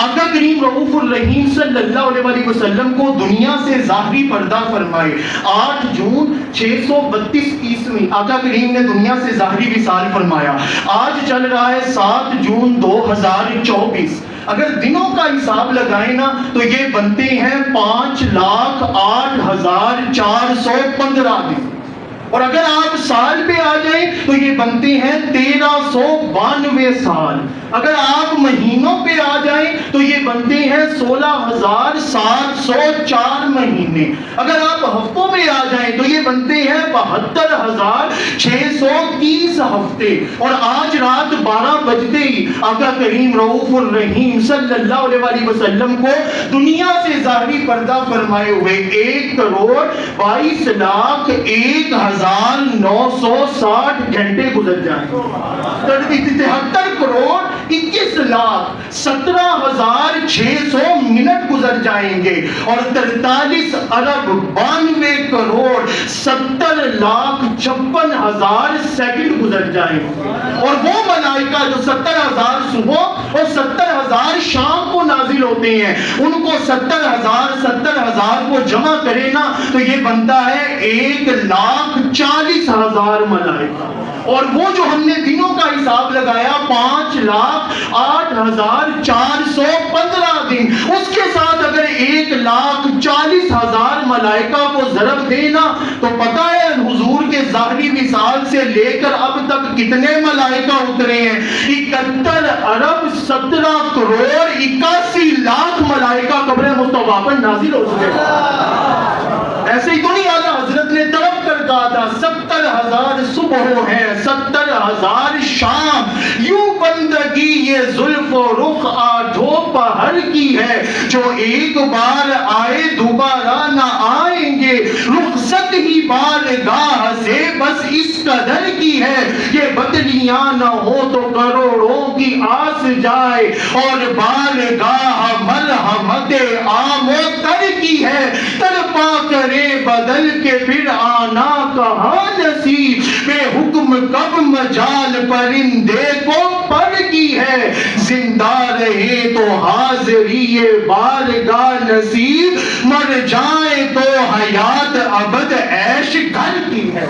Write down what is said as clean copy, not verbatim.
آقا کریم رؤوف الرحیم صلی اللہ علیہ وسلم کو دنیا سے ظاہری پردہ فرمائے 8 جون 632 عیسوی آقا کریم نے دنیا سے ظاہری وصال فرمایا. آج چل رہا ہے 7 جون 2024. اگر دنوں کا حساب لگائیں نا تو یہ بنتے ہیں 5,08,415 دن. اور اگر آپ سال پہ آ جائیں تو یہ بنتے ہیں 1392 سال. اگر آپ مہینوں پہ آ جائیں تو یہ بنتے ہیں 16,704 مہینے. اگر آپ ہفتوں پہ آ جائیں تو یہ بنتے ہیں 72,630 ہفتے. اور آج رات 12 بجتے ہی آقا کریم رؤوف الرحیم صلی اللہ علیہ وسلم کو دنیا سے ظاہری پردہ فرمائے ہوئے 1,22,01,960 گھنٹے گزر جائیں. 73,21,17,600 منٹ گزر جائیں گے اور 43,92,70,56,000 سیکنڈ گزر جائیں گے. اور وہ ملائکہ جو 70,000 صبح اور 70,000 شام کو نازل ہوتے ہیں ان کو 70,000 کو جمع کرے نا تو یہ بنتا ہے 1,40,000 ملائکہ. اور وہ جو ہم نے دنوں کا حساب لگایا 5,08,415 دن اس کے ساتھ اگر 1,40,000 ملائکہ کو ضرب دینا تو پتہ ہے حضور کے ظاہری وصال سے لے کر اب تک کتنے ملائکہ اترے ہیں. 71,17,81,00,000 ملائکہ قبر مصطفیٰ پر نازل ہو چکے. ایسے ہی تو نہیں اعلیٰ حضرت نے تڑپ کر کہا تھا 70,000 صبح ہیں 70,000 شام. یوں بندگی یہ زلف و رخ آٹھوں پہر کی ہے جو ایک بار آئے دوبارہ نہ آئیں گے. رخصت ہی بارگاہ سے بس اس قدر کی ہے یہ بدلیاں نہ ہو تو کروڑوں کی آس جائے. اور بارگاہ مرحمت عام و تر کی ہے تڑپا کرے بدل کے پھر آنا کہاں نصیب. بے حکم کب مجال پرندے کو پر کی ہے زندہ رہے تو حاضری بارگاہ نصیب مر جائیں تو حیات ابد عیش گھر کی ہے.